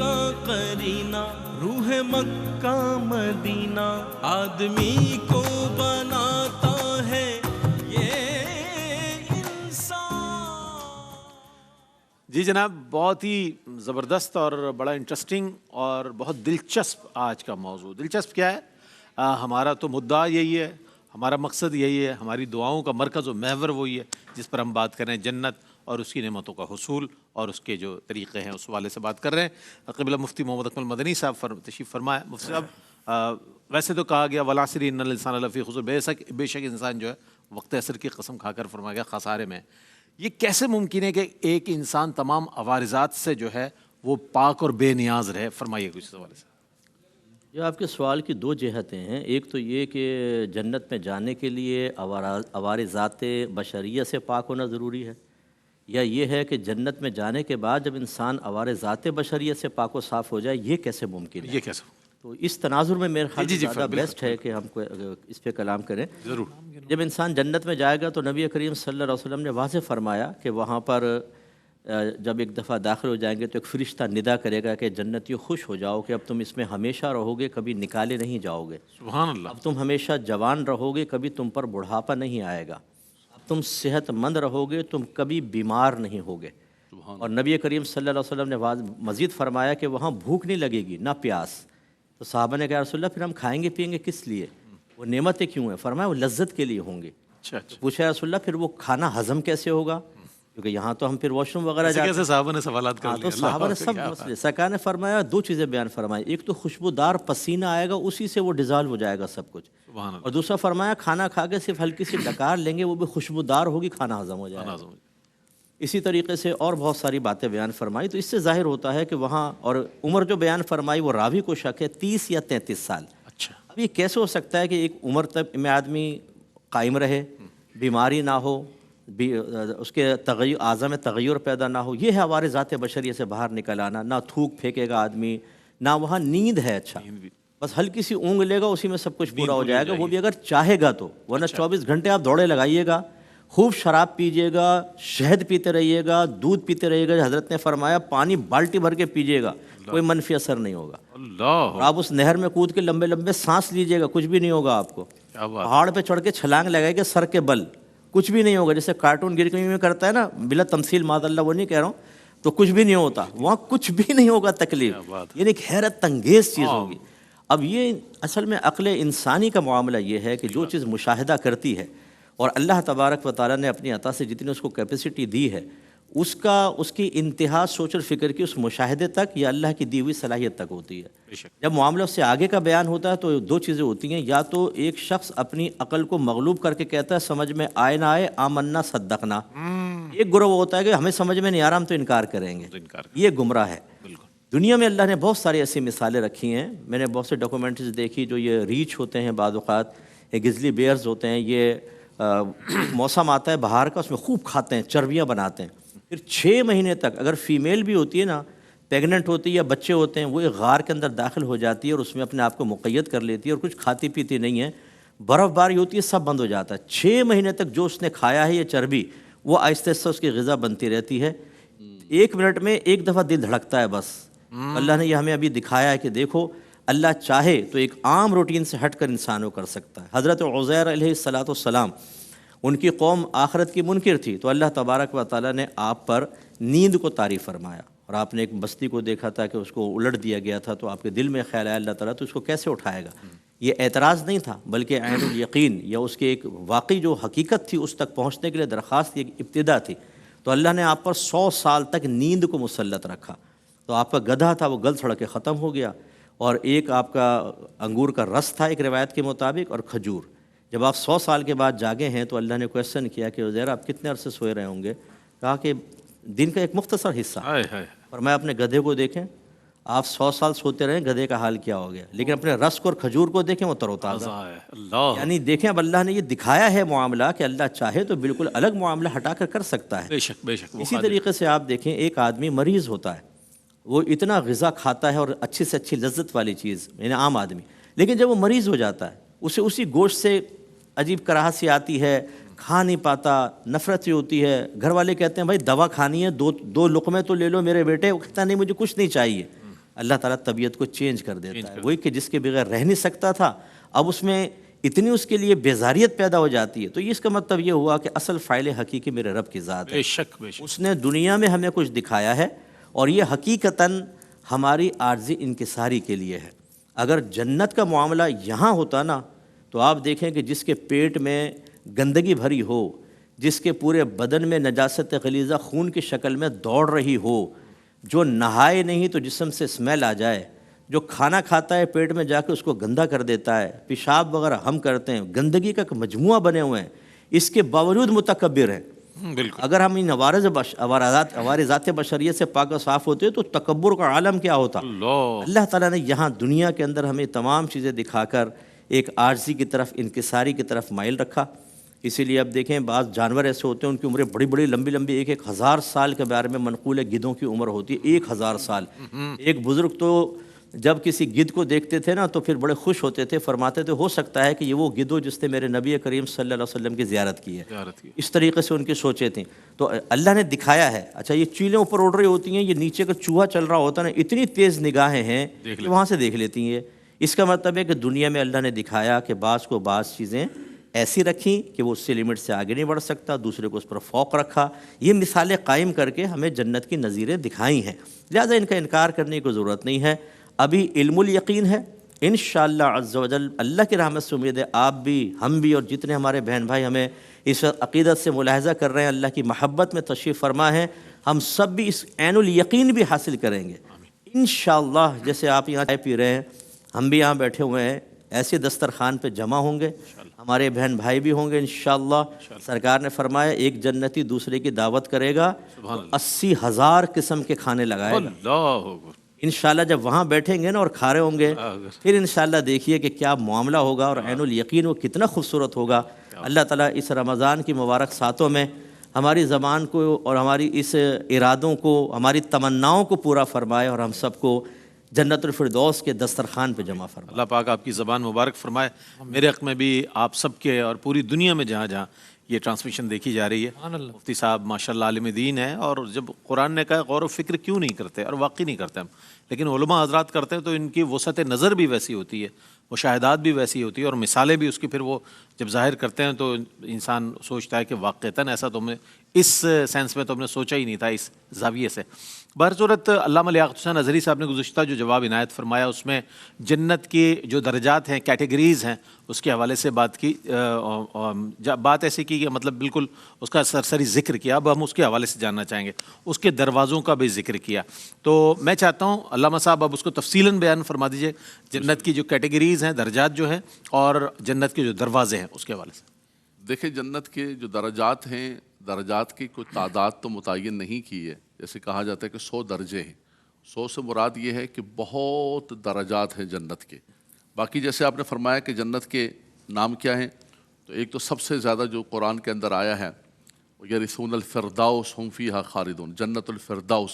کا قرینہ روح مکہ مدینہ آدمی کو بناتا ہے یہ انسان۔ جی جناب، بہت ہی زبردست اور بڑا انٹرسٹنگ اور بہت دلچسپ آج کا موضوع۔ دلچسپ کیا ہے؟ ہمارا تو مدعا یہی ہے، ہمارا مقصد یہی ہے، ہماری دعاؤں کا مرکز و محور وہی ہے جس پر ہم بات کر رہے ہیں، جنت اور اس کی نعمتوں کا حصول اور اس کے جو طریقے ہیں اس حوالے سے بات کر رہے ہیں۔ قبلہ مفتی محمد اکمل مدنی صاحب تشریف فرمائے۔ مفتی صاحب، ویسے تو کہا گیا والعصر ان الانسان لفی خسر، بے شک انسان جو ہے وقت عصر کی قسم کھا کر فرمایا گیا خسارے میں۔ یہ کیسے ممکن ہے کہ ایک انسان تمام عوارضات سے جو ہے وہ پاک اور بے نیاز رہے؟ فرمائیے کچھ اس حوالے سے۔ یہ آپ کے سوال کی دو جہتیں ہیں۔ ایک تو یہ کہ جنت میں جانے کے لیے عوارضات بشریہ سے پاک ہونا ضروری ہے، یا یہ ہے کہ جنت میں جانے کے بعد جب انسان عوارضات بشریہ سے پاک و صاف ہو جائے، یہ کیسے ممکن ہے؟ یہ کیسے؟ تو اس تناظر میں میرے خیال جی سے زیادہ بیسٹ ہے کہ ہم کو اس پہ کلام کریں۔ ضرور۔ جب انسان جنت میں جائے گا تو نبی کریم صلی اللہ علیہ وسلم نے واضح فرمایا کہ وہاں پر جب ایک دفعہ داخل ہو جائیں گے تو ایک فرشتہ ندا کرے گا کہ جنتیوں خوش ہو جاؤ کہ اب تم اس میں ہمیشہ رہو گے، کبھی نکالے نہیں جاؤ گے۔ سبحان اللہ۔ اب تم ہمیشہ جوان رہو گے، کبھی تم پر بڑھاپا نہیں آئے گا۔ اب تم صحت مند رہو گے، تم کبھی بیمار نہیں ہوگے۔ اور نبی کریم صلی اللہ علیہ وسلم نے مزید فرمایا کہ وہاں بھوک نہیں لگے گی، نہ پیاس۔ تو صحابہ نے کہا رسول اللہ پھر ہم کھائیں گے پیئیں گے کس لیے؟ وہ نعمتیں کیوں ہیں؟ فرمایا وہ لذت کے لیے ہوں گی۔ پوچھا رسول اللہ پھر وہ کھانا ہضم کیسے ہوگا؟ کیونکہ یہاں تو ہم پھر واش روم وغیرہ جاتے ہیں۔ صحابہ نے سوالات کر تو صحابہ نے سب مسئلے سرکار نے فرمایا، دو چیزیں بیان فرمائی۔ ایک تو خوشبودار پسینہ آئے گا، اسی سے وہ ڈیزالو ہو جائے گا سب کچھ، اور دوسرا فرمایا کھانا کھا کے صرف ہلکی سی ڈکار لیں گے، وہ بھی خوشبودار ہوگی، کھانا ہضم ہو جائے گا۔ اسی طریقے سے اور بہت ساری باتیں بیان فرمائی۔ تو اس سے ظاہر ہوتا ہے کہ وہاں، اور عمر جو بیان فرمائی وہ راوی کو شک ہے 30 یا 33 سال۔ اچھا، اب یہ کیسے ہو سکتا ہے کہ ایک عمر تک میں آدمی قائم رہے، بیماری نہ ہو، اس کے اعضاء میں تغیر پیدا نہ ہو؟ یہ ہے عوارضات بشریہ سے باہر نکل آنا۔ نہ تھوک پھینکے گا آدمی، نہ وہاں نیند ہے، اچھا بس ہلکی سی اونگ لے گا اسی میں سب کچھ پورا ہو جائے گا، وہ بھی اگر چاہے گا تو، ورنہ 24 گھنٹے آپ دوڑے لگائیے گا، خوب شراب پیجیے گا، شہد پیتے رہیے گا، دودھ پیتے رہیے گا، حضرت نے فرمایا پانی بالٹی بھر کے پیجیے گا، کوئی منفی اثر نہیں ہوگا۔ اللہ، آپ اس نہر میں کود کے لمبے لمبے سانس لیجیے گا، کچھ بھی نہیں ہوگا آپ کو۔ پہاڑ پہ چڑھ کے چھلانگ لگائے گا سر کے بل، کچھ بھی نہیں ہوگا۔ جیسے کارٹون گرمی میں کرتا ہے نا، بلا تمثیل معاذ اللہ، وہ نہیں کہہ رہا ہوں، تو کچھ بھی نہیں ہوتا وہاں، کچھ بھی نہیں ہوگا تکلیف، یعنی ایک حیرت انگیز چیز ہوگی۔ اب یہ اصل میں عقل انسانی کا معاملہ یہ ہے کہ جو چیز مشاہدہ کرتی ہے، اور اللہ تبارک و تعالیٰ نے اپنی عطا سے جتنی اس کو کیپیسٹی دی ہے، اس کی انتہا سوچ اور فکر کی اس مشاہدے تک یا اللہ کی دی ہوئی صلاحیت تک ہوتی ہے۔ جب معاملہ اس سے آگے کا بیان ہوتا ہے تو دو چیزیں ہوتی ہیں، یا تو ایک شخص اپنی عقل کو مغلوب کر کے کہتا ہے سمجھ میں آئے نہ آئے آمنا صدقنا، ایک گروہ ہوتا ہے کہ ہمیں سمجھ میں نہیں آ رہا ہم تو انکار کریں گے، یہ گمراہ ہے۔ دنیا میں اللہ نے بہت ساری ایسی مثالیں رکھی ہیں، میں نے بہت سے ڈاکومنٹریز دیکھی، جو یہ ریچھ ہوتے ہیں بعض اوقات، یہ گزلی بیئرز ہوتے ہیں، یہ موسم آتا ہے بہار کا، اس میں خوب کھاتے ہیں، چربیاں بناتے ہیں، پھر 6 مہینے تک اگر فیمیل بھی ہوتی ہے نا، پیگننٹ ہوتی ہے یا بچے ہوتے ہیں، وہ ایک غار کے اندر داخل ہو جاتی ہے اور اس میں اپنے آپ کو مقید کر لیتی ہے اور کچھ کھاتی پیتی نہیں ہے، برف باری ہوتی ہے، سب بند ہو جاتا ہے۔ 6 مہینے تک جو اس نے کھایا ہے یہ چربی، وہ آہستہ آہستہ اس کی غذا بنتی رہتی ہے۔ 1 منٹ میں ایک دفعہ دل دھڑکتا ہے بس۔ اللہ نے یہ ہمیں ابھی دکھایا ہے کہ دیکھو اللہ چاہے تو ایک عام روٹین سے ہٹ کر انسان کو کر سکتا ہے۔ حضرت عزیر علیہ السلام، ان کی قوم آخرت کی منکر تھی، تو اللہ تبارک و تعالیٰ نے آپ پر نیند کو طاری فرمایا، اور آپ نے ایک بستی کو دیکھا تھا کہ اس کو الٹ دیا گیا تھا، تو آپ کے دل میں خیال آیا اللہ تعالیٰ تو اس کو کیسے اٹھائے گا؟ یہ اعتراض نہیں تھا بلکہ عین الیقین، یا اس کے ایک واقعی جو حقیقت تھی اس تک پہنچنے کے لیے درخواست کی ایک ابتدا تھی۔ تو اللہ نے آپ پر 100 سال تک نیند کو مسلط رکھا، تو آپ کا گدھا تھا وہ گل سڑ کے ختم ہو گیا، اور ایک آپ کا انگور کا رس تھا ایک روایت کے مطابق، اور کھجور۔ جب آپ 100 سال کے بعد جاگے ہیں تو اللہ نے کویسچن کیا کہ عزیر آپ کتنے عرصے سوئے رہے ہوں گے؟ کہا کہ دن کا ایک مختصر حصہ۔ فرمایا اپنے گدھے کو دیکھیں، آپ 100 سال سوتے رہے، گدھے کا حال کیا ہو گیا، لیکن اپنے رس کو اور کھجور کو دیکھیں وہ تر و تازہ۔ یعنی دیکھیں اب اللہ نے یہ دکھایا ہے معاملہ کہ اللہ چاہے تو بالکل الگ معاملہ ہٹا کر سکتا ہے۔ بے شک بے شک۔ اسی طریقے سے آپ دیکھیں ایک آدمی مریض ہوتا ہے، وہ اتنا غذا کھاتا ہے اور اچھی سے اچھی لذت والی چیز، یعنی عام آدمی، لیکن جب وہ مریض ہو جاتا ہے اسے اسی گوشت سے عجیب کراہت سی آتی ہے، کھا نہیں پاتا، نفرت سی ہوتی ہے، گھر والے کہتے ہیں بھائی دوا کھانی ہے، دو لقمے تو لے لو میرے بیٹے، وہ کہتا نہیں مجھے کچھ نہیں چاہیے، اللہ تعالیٰ طبیعت کو چینج کر دیتا ہے. وہی کہ جس کے بغیر رہ نہیں سکتا تھا اب اس میں اتنی اس کے لیے بیزاریت پیدا ہو جاتی ہے. تو اس کا مطلب یہ ہوا کہ اصل فاعل حقیقی میرے رب کی ذات ہے. بے شک بے شک. اس نے دنیا میں ہمیں کچھ دکھایا ہے اور یہ حقیقتاً ہماری عارضی انکساری کے لیے ہے. اگر جنت کا معاملہ یہاں ہوتا نا تو آپ دیکھیں کہ جس کے پیٹ میں گندگی بھری ہو، جس کے پورے بدن میں نجاست غلیظہ خون کی شکل میں دوڑ رہی ہو، جو نہائے نہیں تو جسم سے اسمیل آ جائے، جو کھانا کھاتا ہے پیٹ میں جا کے اس کو گندا کر دیتا ہے، پیشاب وغیرہ ہم کرتے ہیں، گندگی کا ایک مجموعہ بنے ہوئے ہیں، اس کے باوجود متکبر ہیں. بالکل. اگر ہم ان عوارضات بشریت سے پاک و صاف ہوتے تو تکبر کا عالم کیا ہوتا. اللہ تعالیٰ نے یہاں دنیا کے اندر ہمیں تمام چیزیں دکھا کر ایک عاجزی کی طرف، انکساری کی طرف مائل رکھا. اسی لیے اب دیکھیں بعض جانور ایسے ہوتے ہیں ان کی عمریں بڑی بڑی لمبی لمبی، 1000 سال کے بارے میں منقول ہے گدھوں کی عمر ہوتی ہے 1000 سال. ایک بزرگ تو جب کسی گدھ کو دیکھتے تھے نا تو پھر بڑے خوش ہوتے تھے، فرماتے تھے ہو سکتا ہے کہ یہ وہ گدھ ہو جس نے میرے نبی کریم صلی اللہ علیہ وسلم کی زیارت کی ہے. اس طریقے سے ان کی سوچیں تھیں. تو اللہ نے دکھایا ہے. اچھا یہ چیلیں اوپر اڑ رہی ہوتی ہیں، یہ نیچے کا چوہا چل رہا ہوتا ہے نا، اتنی تیز نگاہیں ہیں کہ وہاں سے دیکھ لیتی ہیں. اس کا مطلب ہے کہ دنیا میں اللہ نے دکھایا کہ بعض کو بعض چیزیں ایسی رکھیں کہ وہ اس سے لمٹ سے آگے نہیں بڑھ سکتا، دوسرے کو اس پر فوق رکھا. یہ مثالیں قائم کر کے ہمیں جنت کی نظیریں دکھائی ہیں، لہٰذا ان کا انکار کرنے کی ضرورت نہیں ہے. ابھی علم الیقین ہے. انشاءاللہ عز و جل اللہ کی رحمت سے امید ہے آپ بھی، ہم بھی، اور جتنے ہمارے بہن بھائی ہمیں اس عقیدت سے ملاحظہ کر رہے ہیں، اللہ کی محبت میں تشریف فرما ہے، ہم سب بھی اس عین الیقین بھی حاصل کریں گے انشاءاللہ. جیسے آپ یہاں چائے پی رہے ہیں، ہم بھی یہاں بیٹھے ہوئے ہیں، ایسے دسترخوان پہ جمع ہوں گے، ہمارے بہن بھائی بھی ہوں گے انشاءاللہ. سرکار نے فرمایا ایک جنتی دوسرے کی دعوت کرے گا 80,000 قسم کے کھانے لگائے گا. انشاءاللہ جب وہاں بیٹھیں گے نا اور کھا رہے ہوں گے پھر انشاءاللہ دیکھیے کہ کیا معاملہ ہوگا اور عین الیقین وہ کتنا خوبصورت ہوگا. اللہ تعالیٰ اس رمضان کی مبارک ساتوں میں ہماری زبان کو اور ہماری اس ارادوں کو، ہماری تمناؤں کو پورا فرمائے اور ہم سب کو جنت الفردوس کے دسترخوان پہ جمع فرمائے. اللہ پاک آپ کی زبان مبارک فرمائے. میرے حق میں بھی آپ سب کے اور پوری دنیا میں جہاں جہاں یہ ٹرانسمیشن دیکھی جا رہی ہے، مفتی صاحب ماشاءاللہ عالم دین ہے، اور جب قرآن نے کہا غور و فکر کیوں نہیں کرتے، اور واقعی نہیں کرتے ہم، لیکن علماء حضرات کرتے ہیں تو ان کی وسعت نظر بھی ویسی ہوتی ہے، مشاہدات بھی ویسی ہوتی ہے، اور مثالیں بھی اس کی پھر وہ جب ظاہر کرتے ہیں تو انسان سوچتا ہے کہ واقعتاً ایسا تو ہمیں اس سینس میں تو ہم نے سوچا ہی نہیں تھا اس زاویے سے. بہرصورت علامہ لیاقت حسین اظہری صاحب نے گزشتہ جو جواب عنایت فرمایا اس میں جنت کی جو درجات ہیں، کیٹیگریز ہیں، اس کے حوالے سے بات کی، بات ایسی کی کہ مطلب بالکل اس کا سرسری ذکر کیا. اب ہم اس کے حوالے سے جاننا چاہیں گے، اس کے دروازوں کا بھی ذکر کیا. تو میں چاہتا ہوں علامہ صاحب اب اس کو تفصیلاً بیان فرما دیجئے، جنت کی جو کیٹیگریز ہیں، درجات جو ہیں، اور جنت کے جو دروازے ہیں اس کے حوالے سے. دیکھیں جنت کے جو درجات ہیں، درجات کی کوئی تعداد تو متعین نہیں کی ہے. جیسے کہا جاتا ہے کہ 100 درجے ہیں. 100 سے مراد یہ ہے کہ بہت درجات ہیں جنت کے. باقی جیسے آپ نے فرمایا کہ جنت کے نام کیا ہیں، تو ایک تو سب سے زیادہ جو قرآن کے اندر آیا ہے وہ یرثون الفردوس ہم فیہا خالدون، جنت الفردوس.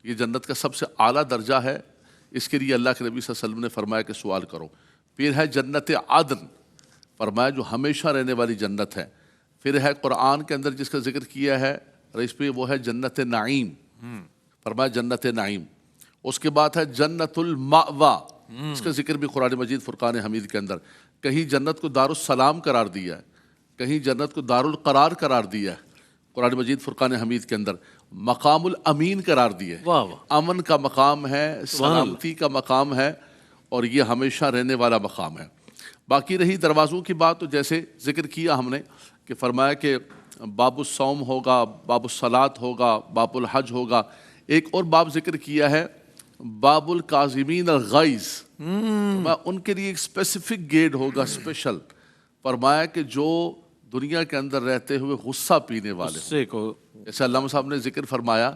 یہ جنت کا سب سے اعلیٰ درجہ ہے. اس کے لیے اللہ کے نبی صلی اللہ علیہ وسلم نے فرمایا کہ سوال کرو. پھر ہے جنت عدن، فرمایا جو ہمیشہ رہنے والی جنت ہے. پھر ہے قرآن کے اندر جس کا ذکر کیا ہے رئیس پہ، وہ ہے جنت نعیم، فرمایا جنت نعیم. اس کے بعد ہے جنت المأوا، اس کا ذکر بھی قرآن مجید فرقان حمید کے اندر. کہیں جنت کو دار السلام قرار دیا ہے، کہیں جنت کو دار القرار قرار دیا ہے قرآن مجید فرقان حمید کے اندر. مقام الامین قرار دیا ہے، امن کا مقام ہے، سلامتی کا مقام ہے، اور یہ ہمیشہ رہنے والا مقام ہے. باقی رہی دروازوں کی بات، تو جیسے ذکر کیا ہم نے کہ فرمایا کہ باب الصوم ہوگا، باب الصلاۃ ہوگا، باب الحج ہوگا. ایک اور باب ذکر کیا ہے باب الکاظمین الغیظ، ان کے لیے ایک اسپیسیفک گیٹ ہوگا اسپیشل. فرمایا کہ جو دنیا کے اندر رہتے ہوئے غصہ پینے والے کو، جیسے علامہ صاحب نے ذکر فرمایا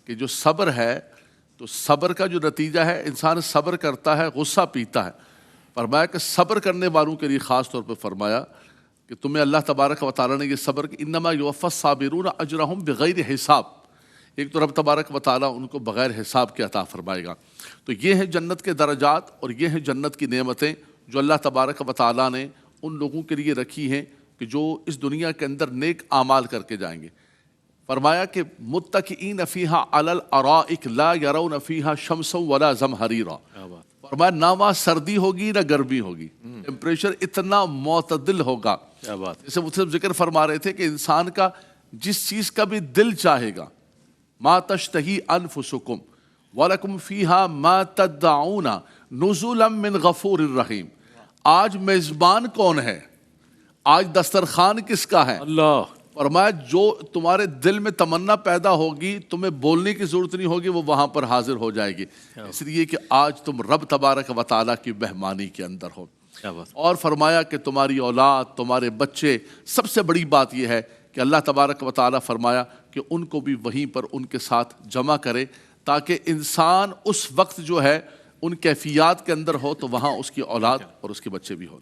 کہ جو صبر ہے، تو صبر کا جو نتیجہ ہے انسان صبر کرتا ہے، غصہ پیتا ہے. فرمایا کہ صبر کرنے والوں کے لیے خاص طور پہ فرمایا کہ تمہیں اللہ تبارک و تعالیٰ نے یہ صبر کہ انما یوفی الصابرون اجرہم بغیر حساب، ایک تو رب تبارک و تعالیٰ ان کو بغیر حساب کے عطا فرمائے گا. تو یہ ہیں جنت کے درجات، اور یہ ہیں جنت کی نعمتیں جو اللہ تبارک و تعالیٰ نے ان لوگوں کے لیے رکھی ہیں کہ جو اس دنیا کے اندر نیک اعمال کر کے جائیں گے. فرمایا کہ متکئین فیہا علی الارائک لا یرون فیہا شمسا ولا زمہریرا، فرمایا نہ وہاں سردی ہوگی نہ گرمی ہوگی، ٹیمپریچر اتنا معتدل ہوگا. کیا بات. جیسے مجھے ذکر فرما رہے تھے کہ انسان کا جس چیز کا بھی دل چاہے گا، ما تشتہی انفسکم وَلَكُمْ فِيهَا مَا تَدَّعُونَ نُزُولًا مِّن غَفُورٍ الرحیم. آج میزبان کون ہے؟ آج دسترخوان کس کا ہے؟ اللہ. فرمایا جو تمہارے دل میں تمنا پیدا ہوگی، تمہیں بولنے کی ضرورت نہیں ہوگی، وہ وہاں پر حاضر ہو جائے گی، اس لیے کہ آج تم رب تبارک و تعالیٰ کی مہمانی کے اندر ہو. اور فرمایا کہ تمہاری اولاد، تمہارے بچے، سب سے بڑی بات یہ ہے کہ اللہ تبارک و تعالیٰ فرمایا کہ ان کو بھی وہیں پر ان کے ساتھ جمع کرے، تاکہ انسان اس وقت جو ہے ان کیفیات کے اندر ہو تو وہاں اس کی اولاد اور اس کے بچے بھی ہو.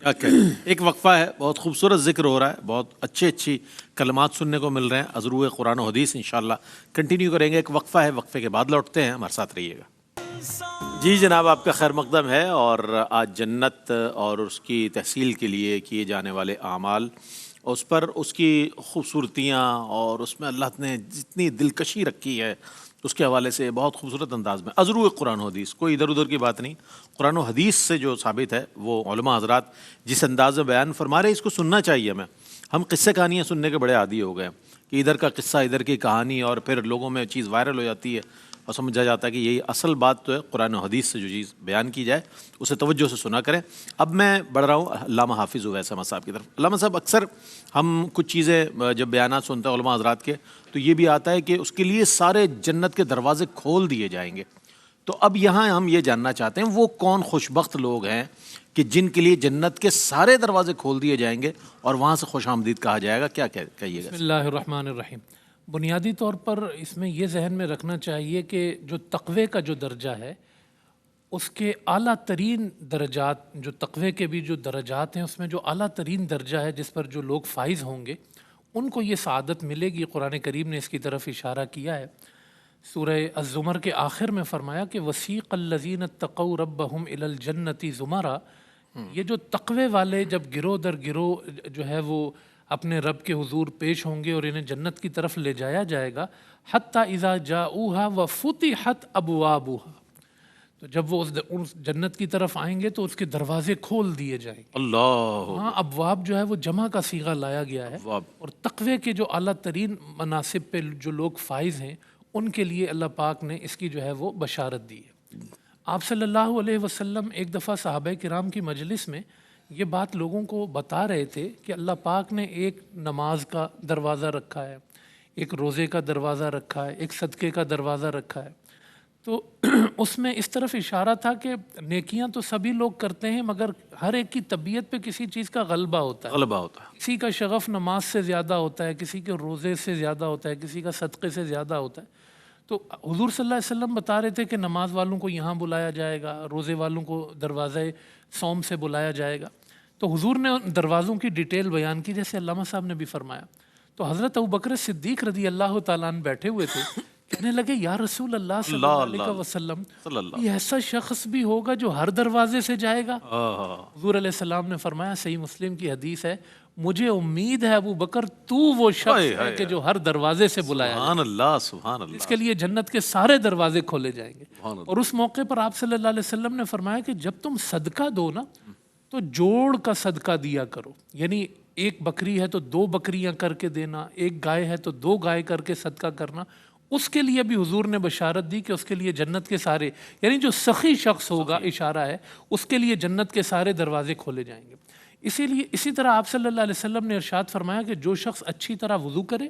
ایک وقفہ ہے، بہت خوبصورت ذکر ہو رہا ہے، بہت اچھی کلمات سننے کو مل رہے ہیں از روح قرآن و حدیث. انشاءاللہ کنٹینیو کریں گے. ایک وقفہ ہے، وقفے کے بعد لوٹتے ہیں، ہمارے ساتھ رہیے گا. جی جناب، آپ کا خیر مقدم ہے. اور آج جنت اور اس کی تحصیل کے لیے کیے جانے والے اعمال، اس پر اس کی خوبصورتیاں اور اس میں اللہ نے جتنی دلکشی رکھی ہے اس کے حوالے سے بہت خوبصورت انداز میں از روح قرآن و حدیث، کوئی ادھر ادھر کی بات نہیں، قرآن و حدیث سے جو ثابت ہے وہ علماء حضرات جس انداز میں بیان فرما رہے، اس کو سننا چاہیے ہمیں. ہم قصے کہانیاں سننے کے بڑے عادی ہو گئے کہ ادھر کا قصہ، ادھر کی کہانی، اور پھر لوگوں میں چیز وائرل ہو جاتی ہے اور سمجھا جاتا ہے کہ یہی اصل بات تو ہے. قرآن و حدیث سے جو چیز بیان کی جائے اسے توجہ سے سنا کریں. اب میں بڑھ رہا ہوں علامہ حافظ اویس احمد صاحب کی طرف. علامہ صاحب، اکثر ہم کچھ چیزیں جب بیانات سنتے ہیں علماء حضرات کے تو یہ بھی آتا ہے کہ اس کے لیے سارے جنت کے دروازے کھول دیے جائیں گے. تو اب یہاں ہم یہ جاننا چاہتے ہیں وہ کون خوشبخت لوگ ہیں کہ جن کے لیے جنت کے سارے دروازے کھول دیے جائیں گے اور وہاں سے خوش آمدید کہا جائے گا؟ کیا کہیے گا؟ بسم اللہ الرحمن الرحیم. بنیادی طور پر اس میں یہ ذہن میں رکھنا چاہیے کہ جو تقوی کا جو درجہ ہے اس کے اعلیٰ ترین درجات، جو تقوی کے بھی جو درجات ہیں اس میں جو اعلیٰ ترین درجہ ہے جس پر جو لوگ فائز ہوں گے ان کو یہ سعادت ملے گی. قرآن کریم نے اس کی طرف اشارہ کیا ہے. سورہ الزمر کے آخر میں فرمایا کہ وسیق الذین اتقوا ربہم الی الجنۃ زمرا. یہ جو تقوی والے جب گروہ در گروہ جو ہے وہ اپنے رب کے حضور پیش ہوں گے اور انہیں جنت کی طرف لے جایا جائے گا، حتی اذا جاؤہا وفتحت ابوابہا. تو جب وہ اس جنت کی طرف آئیں گے تو اس کے دروازے کھول دیے جائیں گے. اللہ. ہاں، ابواب جو ہے وہ جمع کا صیغہ لایا گیا ہے. اور تقوی کے جو اعلیٰ ترین مناصب پہ جو لوگ فائز ہیں ان کے لیے اللہ پاک نے اس کی جو ہے وہ بشارت دی ہے. آپ صلی اللہ علیہ وسلم ایک دفعہ صحابہ کرام کی مجلس میں یہ بات لوگوں کو بتا رہے تھے کہ اللہ پاک نے ایک نماز کا دروازہ رکھا ہے، ایک روزے کا دروازہ رکھا ہے، ایک صدقے کا دروازہ رکھا ہے. تو اس میں اس طرف اشارہ تھا کہ نیکیاں تو سبھی لوگ کرتے ہیں مگر ہر ایک کی طبیعت پہ کسی چیز کا غلبہ ہوتا ہے. کسی کا شغف نماز سے زیادہ ہوتا ہے، کسی کے روزے سے زیادہ ہوتا ہے، کسی کا صدقے سے زیادہ ہوتا ہے. تو حضور صلی اللہ علیہ وسلم بتا رہے تھے کہ نماز والوں کو یہاں بلایا جائے گا، روزے والوں کو دروازے صوم سے بلایا جائے گا. تو حضور نے دروازوں کی ڈیٹیل بیان کی جیسے علامہ صاحب نے بھی فرمایا. تو حضرت ابوبکر صدیق رضی اللہ تعالیٰ عنہ بیٹھے ہوئے تھے، کہنے لگے یا رسول اللہ صلی اللہ علیہ وسلم، یہ ایسا شخص بھی ہوگا جو ہر دروازے سے جائے گا؟ حضور علیہ السلام نے فرمایا، صحیح مسلم کی حدیث ہے، مجھے امید ہے ابو بکر تو وہ شخص ہے کہ جو ہر دروازے سے بلایا جائے. سبحان اللہ، سبحان اللہ. اس کے لیے جنت کے سارے دروازے کھولے جائیں گے. اور اس موقع پر آپ صلی اللہ علیہ وسلم نے فرمایا کہ جب تم صدقہ دو نا تو جوڑ کا صدقہ دیا کرو. یعنی ایک بکری ہے تو 2 بکریاں کر کے دینا، ایک گائے ہے تو 2 گائے کر کے صدقہ کرنا. اس کے لیے بھی حضور نے بشارت دی کہ اس کے لیے جنت کے سارے، یعنی جو سخی شخص ہوگا، اشارہ ہے اس کے لیے جنت کے سارے دروازے کھولے جائیں گے. اسی طرح آپ صلی اللہ علیہ وسلم نے ارشاد فرمایا کہ جو شخص اچھی طرح وضو کرے،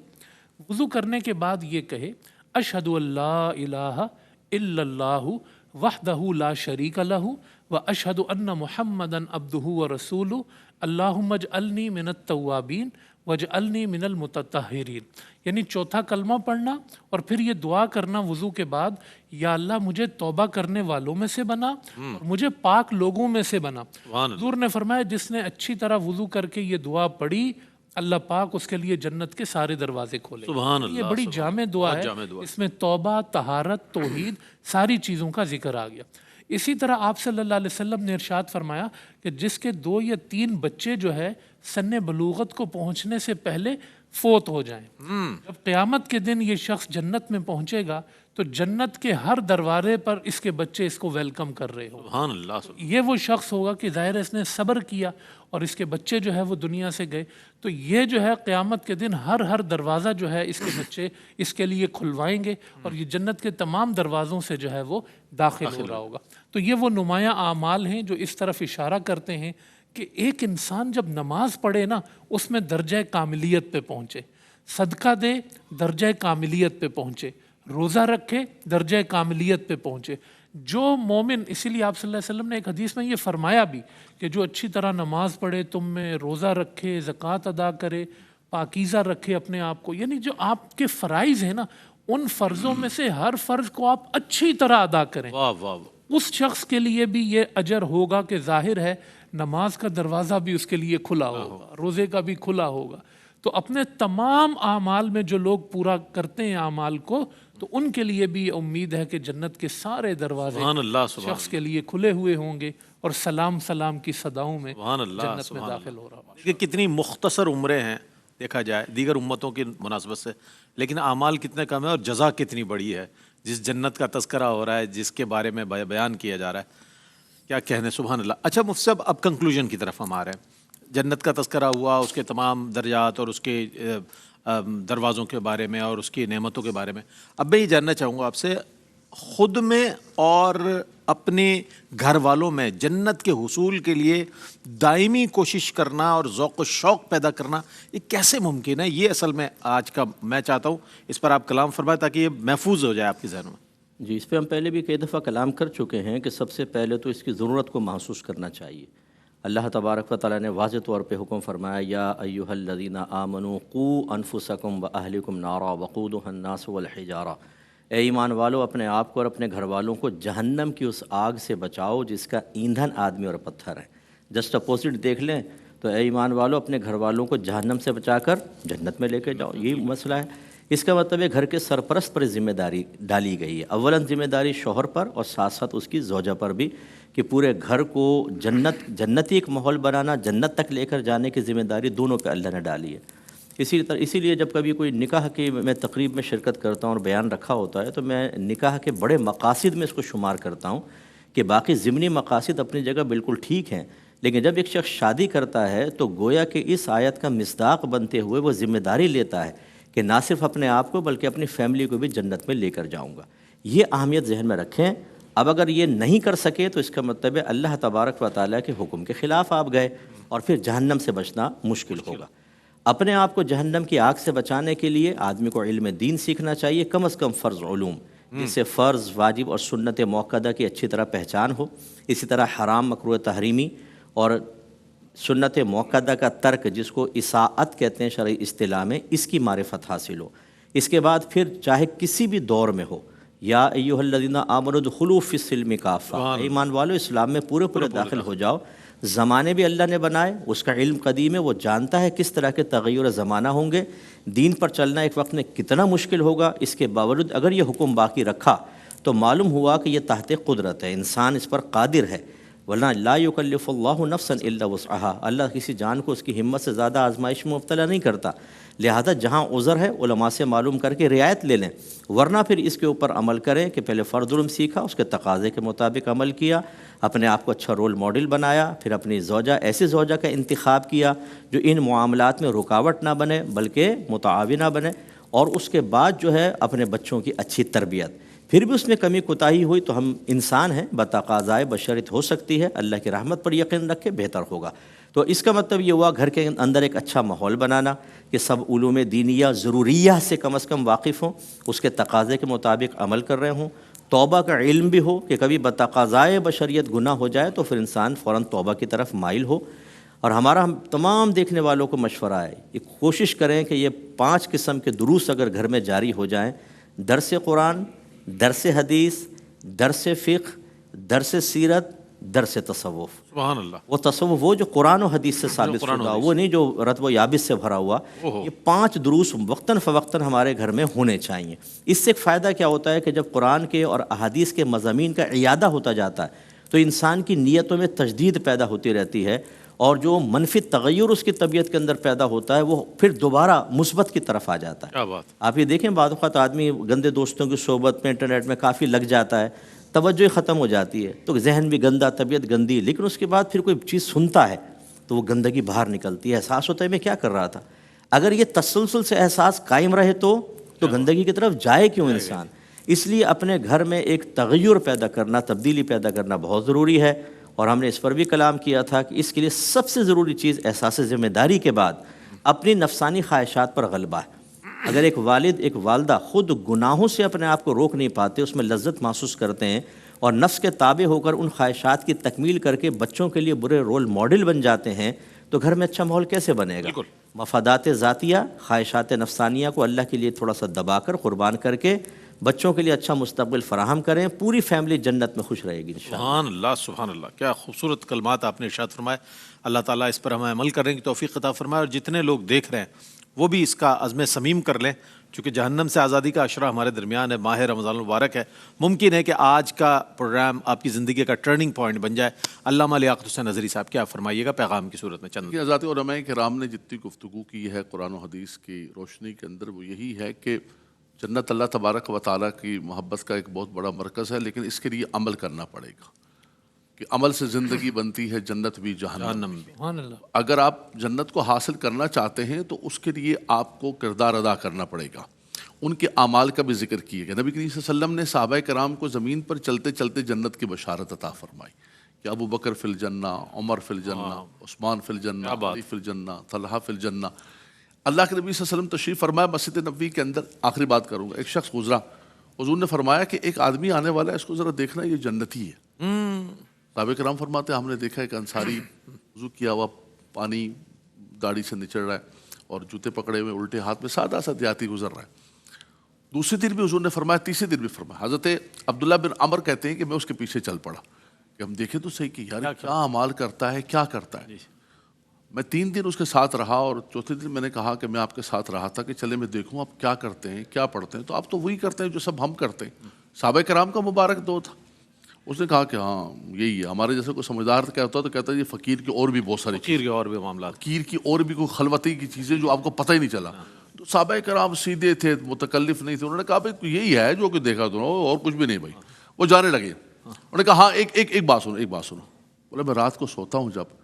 وضو کرنے کے بعد یہ کہے اشہد ان لا الہ الا اللہ وحدہ لا شریک لہ واشہد ان محمدا عبدہ ورسولہ اللہم اجعلنی من التوابین واجعلنی من المتطہرین. یعنی چوتھا کلمہ پڑھنا اور پھر یہ دعا کرنا وضو کے بعد، یا اللہ مجھے توبہ کرنے والوں میں سے بنا اور مجھے پاک لوگوں میں سے بنا. حضور نے فرمایا جس نے اچھی طرح وضو کر کے یہ دعا پڑھی، اللہ پاک اس کے لیے جنت کے سارے دروازے کھولے. سبحان اللہ. یہ بڑی جامع دعا ہے، اس میں توبہ، طہارت، توحید ساری چیزوں کا ذکر آ گیا. اسی طرح آپ صلی اللہ علیہ وسلم نے ارشاد فرمایا کہ جس کے 2 یا 3 بچے جو ہے سن بلوغت کو پہنچنے سے پہلے فوت ہو جائیں، جب قیامت کے دن یہ شخص جنت میں پہنچے گا تو جنت کے ہر دروازے پر اس کے بچے اس کو ویلکم کر رہے ہوں. سبحان اللہ. یہ وہ شخص ہوگا کہ ظاہر ہے اس نے صبر کیا اور اس کے بچے جو ہے وہ دنیا سے گئے، تو یہ جو ہے قیامت کے دن ہر دروازہ جو ہے اس کے بچے اس کے لیے کھلوائیں گے اور یہ جنت کے تمام دروازوں سے جو ہے وہ داخل ہو رہا ہوگا. تو یہ وہ نمایاں اعمال ہیں جو اس طرف اشارہ کرتے ہیں کہ ایک انسان جب نماز پڑھے نا اس میں درجہ کاملیت پہ پہنچے، صدقہ دے درجہ کاملیت پہ پہنچے، روزہ رکھے درجہ کاملیت پہ پہنچے. جو مومن، اسی لیے آپ صلی اللہ علیہ وسلم نے ایک حدیث میں یہ فرمایا بھی کہ جو اچھی طرح نماز پڑھے، تم میں روزہ رکھے، زکوٰۃ ادا کرے، پاکیزہ رکھے اپنے آپ کو، یعنی جو آپ کے فرائض ہیں نا ان فرضوں میں سے ہر فرض کو آپ اچھی طرح ادا کریں، واہ واہ. اس شخص کے لیے بھی یہ اجر ہوگا کہ ظاہر ہے نماز کا دروازہ بھی اس کے لیے کھلا ہوگا، روزے کا بھی کھلا ہوگا. تو اپنے تمام اعمال میں جو لوگ پورا کرتے ہیں اعمال کو، تو ان کے لیے بھی امید ہے کہ جنت کے سارے دروازے سبحان اللہ. شخص کے لیے کھلے ہوئے ہوں گے اور سلام سلام کی صداؤں میں سبحان اللہ. جنت میں داخل ہو رہا ہوگا. کہ کتنی مختصر عمریں ہیں دیکھا جائے دیگر امتوں کی مناسبت سے، لیکن اعمال کتنے کم ہیں اور جزا کتنی بڑی ہے. جس جنت کا تذکرہ ہو رہا ہے، جس کے بارے میں بیان کیا جا رہا ہے، کیا کہنے. سبحان اللہ. اچھا مفتی صاحب، اب کنکلوژن کی طرف ہم آ رہے ہیں. جنت کا تذکرہ ہوا، اس کے تمام درجات اور اس کے دروازوں کے بارے میں اور اس کی نعمتوں کے بارے میں. اب میں یہ جاننا چاہوں گا آپ سے، خود میں اور اپنے گھر والوں میں جنت کے حصول کے لیے دائمی کوشش کرنا اور ذوق و شوق پیدا کرنا، یہ کیسے ممکن ہے؟ یہ اصل میں آج کا میں چاہتا ہوں اس پر آپ کلام فرمائیں تاکہ یہ محفوظ ہو جائے آپ کے ذہنوں میں. جی، اس پہ ہم پہلے بھی کئی دفعہ کلام کر چکے ہیں کہ سب سے پہلے تو اس کی ضرورت کو محسوس کرنا چاہیے. اللہ تبارک و تعالیٰ نے واضح طور پہ حکم فرمایا، یا ایھا الذین آمنوا قوا انفسکم واہلکم نارا وقودھا الناس والحجارہ. اے ایمان والو، اپنے آپ کو اور اپنے گھر والوں کو جہنم کی اس آگ سے بچاؤ جس کا ایندھن آدمی اور پتھر ہے. جسٹ اپوزٹ دیکھ لیں تو اے ایمان والو، اپنے گھر والوں کو جہنم سے بچا کر جنت میں لے کے جاؤ. یہی مسئلہ ہے. اس کا مطلب ہے گھر کے سرپرست پر ذمہ داری ڈالی گئی ہے. اولاً ذمہ داری شوہر پر اور ساتھ ساتھ اس کی زوجہ پر بھی، کہ پورے گھر کو جنتی ایک ماحول بنانا، جنت تک لے کر جانے کی ذمہ داری دونوں پہ اللہ نے ڈالی ہے. اسی لیے جب کبھی کوئی نکاح کی میں تقریب میں شرکت کرتا ہوں اور بیان رکھا ہوتا ہے تو میں نکاح کے بڑے مقاصد میں اس کو شمار کرتا ہوں کہ باقی ضمنی مقاصد اپنی جگہ بالکل ٹھیک ہیں، لیکن جب ایک شخص شادی کرتا ہے تو گویا کہ اس آیت کا مصداق بنتے ہوئے وہ ذمہ داری لیتا ہے کہ نہ صرف اپنے آپ کو بلکہ اپنی فیملی کو بھی جنت میں لے کر جاؤں گا. یہ اہمیت ذہن میں رکھیں. اب اگر یہ نہیں کر سکے تو اس کا مطلب ہے اللہ تبارک و تعالیٰ کے حکم کے خلاف آپ گئے اور پھر جہنم سے بچنا مشکل ہوگا. اپنے آپ کو جہنم کی آگ سے بچانے کے لیے آدمی کو علم دین سیکھنا چاہیے، کم از کم فرض علوم، جس سے فرض، واجب اور سنت موقدہ کی اچھی طرح پہچان ہو. اسی طرح حرام، مکروہ تحریمی اور سنت موقدہ کا ترک، جس کو اصاعت کہتے ہیں شرعی اصطلاح میں، اس کی معرفت حاصل ہو. اس کے بعد پھر چاہے کسی بھی دور میں ہو، یا ایھا الذین آمنوا ادخلوا فی السلم کافہ، ایمان والو اسلام میں پورے داخل ہو جاؤ. زمانے بھی اللہ نے بنائے، اس کا علم قدیم ہے، وہ جانتا ہے کس طرح کے تغیر زمانہ ہوں گے. دین پر چلنا ایک وقت میں کتنا مشکل ہوگا. اس کے باوجود اگر یہ حکم باقی رکھا تو معلوم ہوا کہ یہ تحت قدرت ہے، انسان اس پر قادر ہے. ورنہ لا یکلف اللہ نفسا الا وسعہا، اللہ کسی جان کو اس کی ہمت سے زیادہ آزمائش میں مبتلا نہیں کرتا. لہذا جہاں عذر ہے علماء سے معلوم کر کے رعایت لے لیں، ورنہ پھر اس کے اوپر عمل کریں کہ پہلے فرض علم سیکھا، اس کے تقاضے کے مطابق عمل کیا، اپنے آپ کو اچھا رول ماڈل بنایا، پھر اپنی زوجہ، ایسی زوجہ کا انتخاب کیا جو ان معاملات میں رکاوٹ نہ بنے بلکہ متعاونہ بنے، اور اس کے بعد جو ہے اپنے بچوں کی اچھی تربیت. پھر بھی اس میں کمی کوتاہی ہوئی تو ہم انسان ہیں، بتقاضائے بشریت ہو سکتی ہے، اللہ کی رحمت پر یقین رکھے بہتر ہوگا. تو اس کا مطلب یہ ہوا گھر کے اندر ایک اچھا ماحول بنانا کہ سب علوم دینیہ ضروریہ سے کم از کم واقف ہوں، اس کے تقاضے کے مطابق عمل کر رہے ہوں. توبہ کا علم بھی ہو کہ کبھی بتقاضائے بشریت گناہ ہو جائے تو پھر انسان فوراً توبہ کی طرف مائل ہو. اور ہمارا ہم تمام دیکھنے والوں کو مشورہ ہے، یہ کوشش کریں کہ یہ 5 قسم کے دروس اگر گھر میں جاری ہو جائیں: درس قرآن، درس حدیث، درس فقہ، درس سیرت، درس تصوف. سبحان اللہ. وہ تصوف وہ جو قرآن و حدیث سے ثابت شدہ، وہ نہیں جو رتب و یابس سے بھرا ہوا. یہ 5 دروس وقتاً فوقتاً ہمارے گھر میں ہونے چاہیے. اس سے ایک فائدہ کیا ہوتا ہے کہ جب قرآن کے اور احادیث کے مضامین کا اعادہ ہوتا جاتا ہے تو انسان کی نیتوں میں تجدید پیدا ہوتی رہتی ہے اور جو منفی تغیر اس کی طبیعت کے اندر پیدا ہوتا ہے وہ پھر دوبارہ مثبت کی طرف آ جاتا ہے. کیا بات. آپ یہ دیکھیں بعض اوقات آدمی گندے دوستوں کی صحبت میں انٹرنیٹ میں کافی لگ جاتا ہے, توجہ ختم ہو جاتی ہے, تو ذہن بھی گندا, طبیعت گندی, لیکن اس کے بعد پھر کوئی چیز سنتا ہے تو وہ گندگی باہر نکلتی ہے, احساس ہوتا ہے میں کیا کر رہا تھا. اگر یہ تسلسل سے احساس قائم رہے تو گندگی کی طرف جائے کیوں انسان. اس لیے اپنے گھر میں ایک تغیر پیدا کرنا, تبدیلی پیدا کرنا بہت ضروری ہے. اور ہم نے اس پر بھی کلام کیا تھا کہ اس کے لیے سب سے ضروری چیز احساس ذمہ داری کے بعد اپنی نفسانی خواہشات پر غلبہ ہے. اگر ایک والد ایک والدہ خود گناہوں سے اپنے آپ کو روک نہیں پاتے, اس میں لذت محسوس کرتے ہیں اور نفس کے تابع ہو کر ان خواہشات کی تکمیل کر کے بچوں کے لیے برے رول ماڈل بن جاتے ہیں, تو گھر میں اچھا ماحول کیسے بنے گا. مفادات ذاتیہ, خواہشات نفسانیہ کو اللہ کے لیے تھوڑا سا دبا کر, قربان کر کے بچوں کے لیے اچھا مستقبل فراہم کریں, پوری فیملی جنت میں خوش رہے گی انشاءاللہ. سبحان اللہ سبحان اللہ, کیا خوبصورت کلمات آپ نے ارشاد فرمائے. اللہ تعالیٰ اس پر ہمیں عمل کرنے کی توفیق عطا فرمائے, اور جتنے لوگ دیکھ رہے ہیں وہ بھی اس کا عزم صمیم کر لیں, چونکہ جہنم سے آزادی کا عشرہ ہمارے درمیان ہے, ماہ رمضان المبارک ہے. ممکن ہے کہ آج کا پروگرام آپ کی زندگی کا ٹرننگ پوائنٹ بن جائے. علامہ لیاقت حسین نظری صاحب کیا فرمائیے گا پیغام کی صورت میں چند. حضرات علماء کرام نے جتنی گفتگو کی ہے قرآن و حدیث کی روشنی کے اندر, وہ یہی ہے کہ جنت اللہ تبارک و تعالیٰ کی محبت کا ایک بہت بڑا مرکز ہے, لیکن اس کے لیے عمل کرنا پڑے گا, کہ عمل سے زندگی بنتی ہے, جنت بھی جہنم بھی. اگر آپ جنت کو حاصل کرنا چاہتے ہیں تو اس کے لیے آپ کو کردار ادا کرنا پڑے گا. ان کے اعمال کا بھی ذکر کیا گیا. نبی کریم صلی اللہ علیہ وسلم نے صحابہ کرام کو زمین پر چلتے چلتے جنت کی بشارت عطا فرمائی کہ ابو بکر فی الجنہ, عمر فی الجنہ, عثمان فی الجنہ, علی فی الجنہ, طلحہ فی الجنہ. اللہ کے نبی صلی اللہ علیہ وسلم تشریف فرمایا مسجد نبوی کے اندر. آخری بات کروں گا, ایک شخص گزرا, حضور نے فرمایا کہ ایک آدمی آنے والا ہے, اس کو ذرا دیکھنا, یہ جنتی ہے. صحابہ کرام فرماتے ہیں ہم نے دیکھا ایک انصاری وضو کیا ہوا پانی داڑھی سے نچڑ رہا ہے اور جوتے پکڑے ہوئے الٹے ہاتھ میں, سادہ سا دیہاتی گزر رہا ہے. دوسرے دن بھی حضور نے فرمایا, تیسرے دن بھی فرمایا. حضرت عبداللہ بن عمر کہتے ہیں کہ میں اس کے پیچھے چل پڑا کہ ہم دیکھیں تو صحیح کہ یار کیا اعمال کرتا ہے, کیا کرتا ہے. میں 3 دن اس کے ساتھ رہا, اور چوتھے دن میں نے کہا کہ میں آپ کے ساتھ رہا تھا کہ چلے میں دیکھوں آپ کیا کرتے ہیں, کیا پڑھتے ہیں. تو آپ تو وہی کرتے ہیں جو سب ہم کرتے ہیں. صحابہ کرام کا مبارک دو تھا. اس نے کہا کہ ہاں یہی ہے. ہمارے جیسے کوئی سمجھدار کیا ہوتا ہے تو کہتا ہے یہ فقیر کی اور بھی بہت ساری, فقیر کے اور بھی معاملات, فقیر کی اور بھی کوئی خلوتی کی چیزیں جو آپ کو پتہ ہی نہیں چلا. تو صحابہ کرام سیدھے تھے, متکلف نہیں تھے. انہوں نے کہا بھائی یہی ہے جو کہ دیکھا تو, اور کچھ بھی نہیں بھائی. وہ جانے لگے. انہوں نے کہا ہاں ایک بات سنو, ایک بات سنو. بولے میں رات کو سوتا ہوں جب,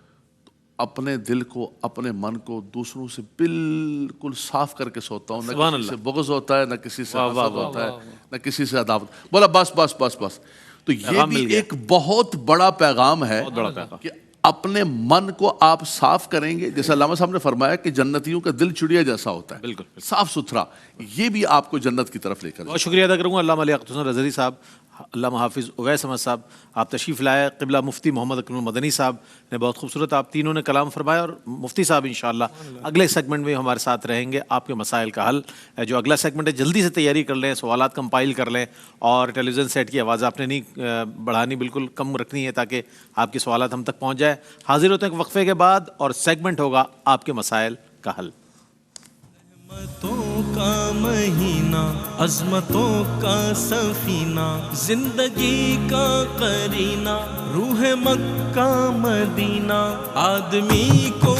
اپنے دل کو, اپنے من کو دوسروں سے بالکل صاف کر کے سوتا ہوں. نہ کسی سے بغض ہوتا ہے, نہ کسی سے حسد ہوتا ہے, نہ کسی سے عداوت. بولا بس بس بس بس. تو یہ بھی ایک بہت بڑا پیغام ہے کہ اپنے من کو آپ صاف کریں گے. جیسے علامہ صاحب نے فرمایا کہ جنتیوں کا دل چڑیا جیسا ہوتا ہے, بالکل صاف ستھرا. یہ بھی آپ کو جنت کی طرف لے کر. بہت شکریہ ادا کروں گا علامہ لیاقت حسین نظری صاحب, علامہ حافظ اویس احمد صاحب, آپ تشریف لائے. قبلہ مفتی محمد اکرم المدنی صاحب نے بہت خوبصورت آپ تینوں نے کلام فرمایا, اور مفتی صاحب انشاءاللہ اگلے سیگمنٹ میں ہمارے ساتھ رہیں گے. آپ کے مسائل کا حل جو اگلا سیگمنٹ ہے, جلدی سے تیاری کر لیں, سوالات کمپائل کر لیں, اور ٹیلی ویژن سیٹ کی آواز آپ نے نہیں بڑھانی, بالکل کم رکھنی ہے تاکہ آپ کے سوالات ہم تک پہنچ جائے. حاضر ہوتے ہیں وقفے کے بعد, اور سیگمنٹ ہوگا آپ کے مسائل کا حل. رحمتوں کا مہینہ, عظمتوں کا سفینہ, زندگی کا قرینہ, روح مکہ مدینہ, آدمی کو